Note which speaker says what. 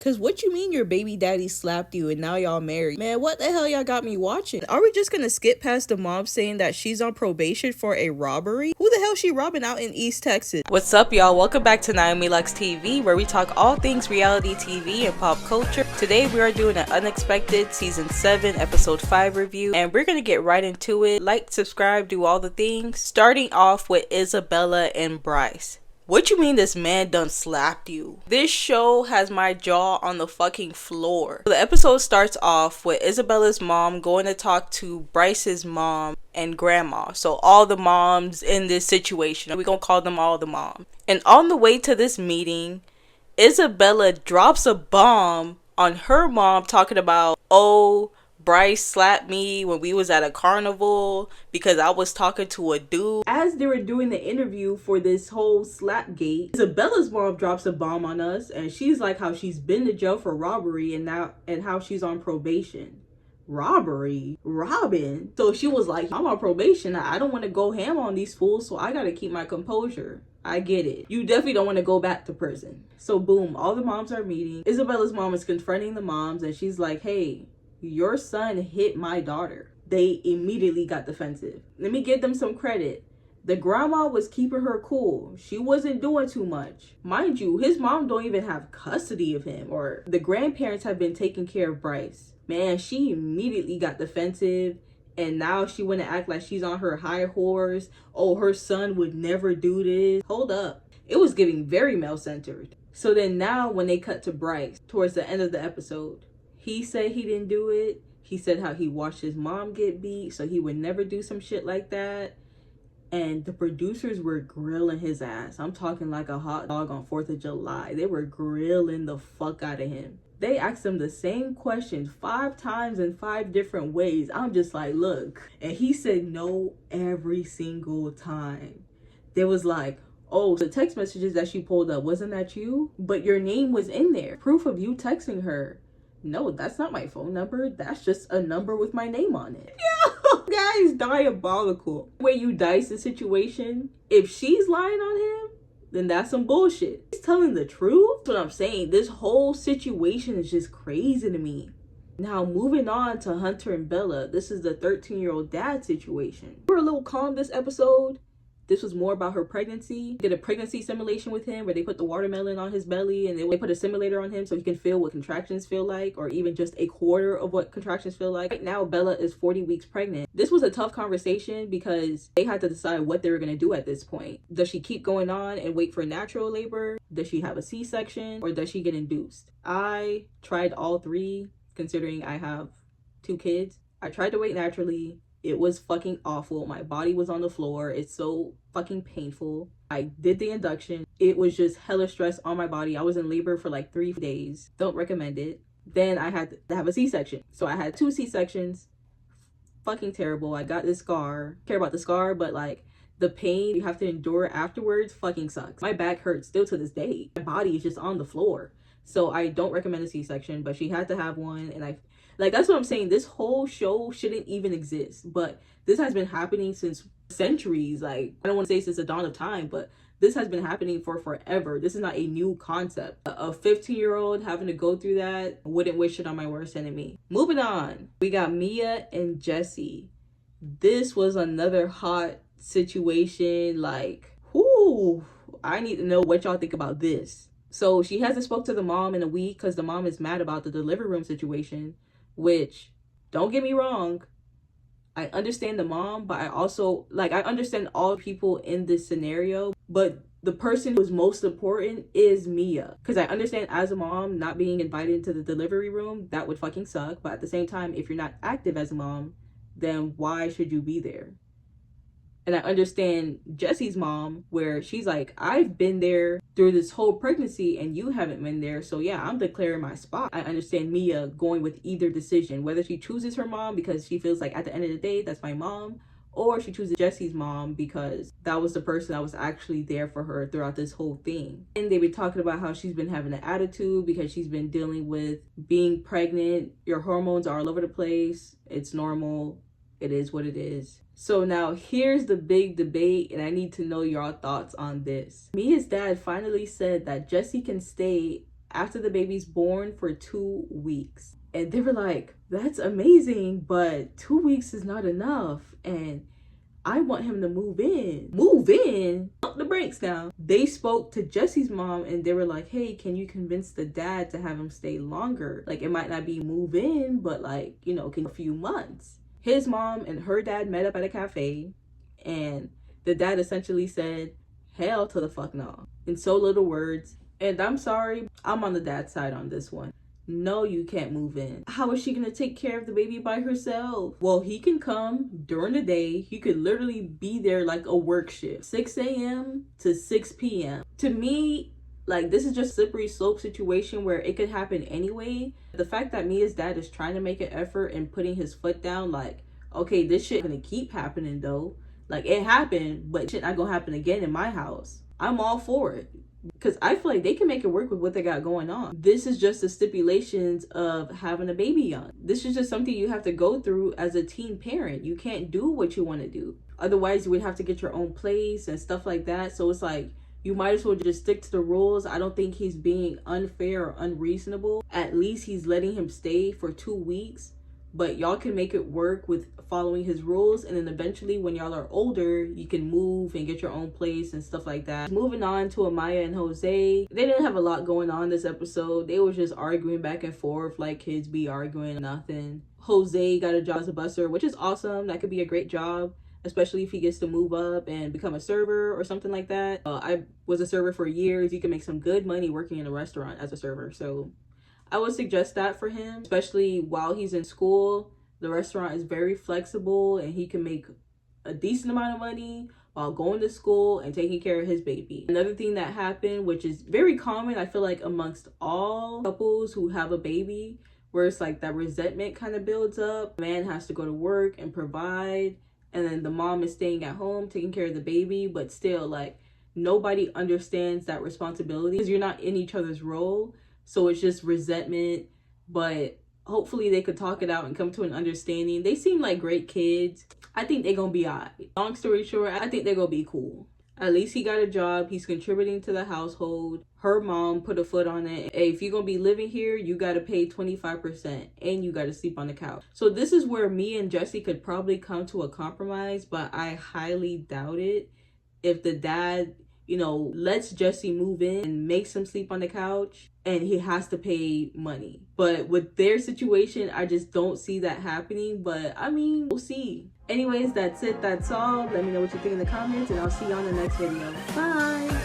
Speaker 1: Cause what you mean your baby daddy slapped you and now y'all married? Man, what the hell y'all got me watching? Are we just gonna skip past the mom saying that she's on probation for a robbery? Who the hell she robbing out in East Texas? What's up, y'all? Welcome back to Naomi Luxe TV, where we talk all things reality TV and pop culture. Today we are doing an Unexpected Season 7 Episode 5 review, and we're gonna get right into it. Like, subscribe, do all the things. Starting off with Isabella and Bryce. What you mean this man done slapped you? This show has my jaw on the fucking floor. The episode starts off with Isabella's mom going to talk to Bryce's mom and grandma. So all the moms in this situation. We're gonna call them all the mom. And on the way to this meeting, Isabella drops a bomb on her mom talking about, oh, Bryce slapped me when we was at a carnival because I was talking to a dude. As they were doing the interview for this whole slap gate, Isabella's mom drops a bomb on us, and she's like how she's been to jail for robbery and how she's on probation. Robbery? Robbing? So she was like, I'm on probation. I don't want to go ham on these fools, so I gotta keep my composure. I get it. You definitely don't want to go back to prison. So boom, all the moms are meeting. Isabella's mom is confronting the moms, and she's like, hey, your son hit my daughter. They immediately got defensive. Let me give them some credit. The grandma was keeping her cool. She wasn't doing too much. Mind you, his mom don't even have custody of him, or the grandparents have been taking care of Bryce. Man, she immediately got defensive, and now she wanna act like she's on her high horse. Oh, her son would never do this. Hold up. It was getting very male-centered. So then now when they cut to Bryce, towards the end of the episode, he said he didn't do it. He said how he watched his mom get beat, so he would never do some shit like that. And the producers were grilling his ass. I'm talking like a hot dog on 4th of July. They were grilling the fuck out of him. They asked him the same question 5 times in 5 different ways. I'm just like, look. And he said no every single time. They was like, oh, the text messages that she pulled up, wasn't that you? But your name was in there. Proof of you texting her. No, that's not my phone number. That's just a number with my name on it. Yo, that is diabolical. The way you dice the situation, if she's lying on him, then that's some bullshit. He's telling the truth. That's what I'm saying. This whole situation is just crazy to me. Now, moving on to Hunter and Bella. This is the 13-year-old dad situation. We were a little calm this episode. This was more about her pregnancy. Did a pregnancy simulation with him where they put the watermelon on his belly and they put a simulator on him so he can feel what contractions feel like, or even just a quarter of what contractions feel like. Right now, Bella is 40 weeks pregnant. This was a tough conversation because they had to decide what they were going to do at this point. Does she keep going on and wait for natural labor? Does she have a C-section? Or does she get induced? I tried all 3, considering I have 2 kids. I tried to wait naturally. It was fucking awful. My body was on the floor. It's so fucking painful. I did the induction. It was just hella stress on my body. I was in labor for like 3 days. Don't recommend it. Then I had to have a C-section. So I had 2 C-sections. Fucking terrible. I got this scar. Care about the scar, but like the pain you have to endure afterwards fucking sucks. My back hurts still to this day. My body is just on the floor. So I don't recommend a C-section, but she had to have one, and that's what I'm saying. This whole show shouldn't even exist, but this has been happening since centuries. Like, I don't want to say since the dawn of time, but this has been happening for forever. This is not a new concept. A 15-year-old having to go through that, wouldn't wish it on my worst enemy. Moving on, we got Mia and Jesse. This was another hot situation. Like, whoo, I need to know what y'all think about this. So she hasn't spoke to the mom in a week because the mom is mad about the delivery room situation. Which, don't get me wrong, I understand the mom, but I also, I understand all people in this scenario, but the person who's most important is Mia. Because I understand as a mom, not being invited into the delivery room, that would fucking suck. But at the same time, if you're not active as a mom, then why should you be there? And I understand Jesse's mom, where she's like, I've been there through this whole pregnancy and you haven't been there. So yeah, I'm declaring my spot. I understand Mia going with either decision, whether she chooses her mom because she feels like at the end of the day, that's my mom, or she chooses Jesse's mom because that was the person that was actually there for her throughout this whole thing. And they were talking about how she's been having an attitude because she's been dealing with being pregnant. Your hormones are all over the place. It's normal. It is what it is. So now here's the big debate, and I need to know your thoughts on this. Mia's dad finally said that Jesse can stay after the baby's born for 2 weeks. And they were like, that's amazing, but 2 weeks is not enough. And I want him to move in. Move in? Pump the brakes now. They spoke to Jesse's mom and they were like, hey, can you convince the dad to have him stay longer? Like, it might not be move in, but like, you know, a few months. His mom and her dad met up at a cafe, and the dad essentially said, hell to the fuck no, in so little words. And I'm sorry, I'm on the dad's side on this one. No, you can't move in. How is she gonna take care of the baby by herself? Well, he can come during the day. He could literally be there like a work shift, 6 a.m. to 6 p.m. To me, like, this is just a slippery slope situation where it could happen anyway. The fact that Mia's dad is trying to make an effort and putting his foot down, like, okay, this shit gonna keep happening though. Like, it happened, but shit not gonna happen again in my house. I'm all for it, because I feel like they can make it work with what they got going on. This is just the stipulations of having a baby young. This is just something you have to go through as a teen parent. You can't do what you want to do. Otherwise, you would have to get your own place and stuff like that. So it's like, you might as well just stick to the rules. I don't think he's being unfair or unreasonable. At least he's letting him stay for 2 weeks. But y'all can make it work with following his rules, and then eventually when y'all are older, you can move and get your own place and stuff like that. Moving on to Amaya and Jose. They didn't have a lot going on this episode. They were just arguing back and forth like kids be arguing, nothing. Jose got a job as a busser, which is awesome. That could be a great job, especially if he gets to move up and become a server or something like that. I was a server for years. You can make some good money working in a restaurant as a server, so I would suggest that for him, especially while he's in school. The restaurant is very flexible and he can make a decent amount of money while going to school and taking care of his baby. Another thing that happened, which is very common, I feel like amongst all couples who have a baby, where it's like that resentment kind of builds up. The man has to go to work and provide, and then the mom is staying at home taking care of the baby, but still, like, nobody understands that responsibility because you're not in each other's role. So it's just resentment, but hopefully they could talk it out and come to an understanding. They seem like great kids. I think they're gonna be alright. Long story short, I think they're gonna be cool. At least he got a job. He's contributing to the household. Her mom put a foot on it. Hey, if you're gonna be living here, you gotta pay 25% and you gotta sleep on the couch. So this is where me and Jesse could probably come to a compromise, but I highly doubt it. If the dad, you know, lets Jesse move in and makes him sleep on the couch, and he has to pay money. But with their situation, I just don't see that happening. But I mean, we'll see. Anyways, that's it. That's all. Let me know what you think in the comments, and I'll see you on the next video. Bye.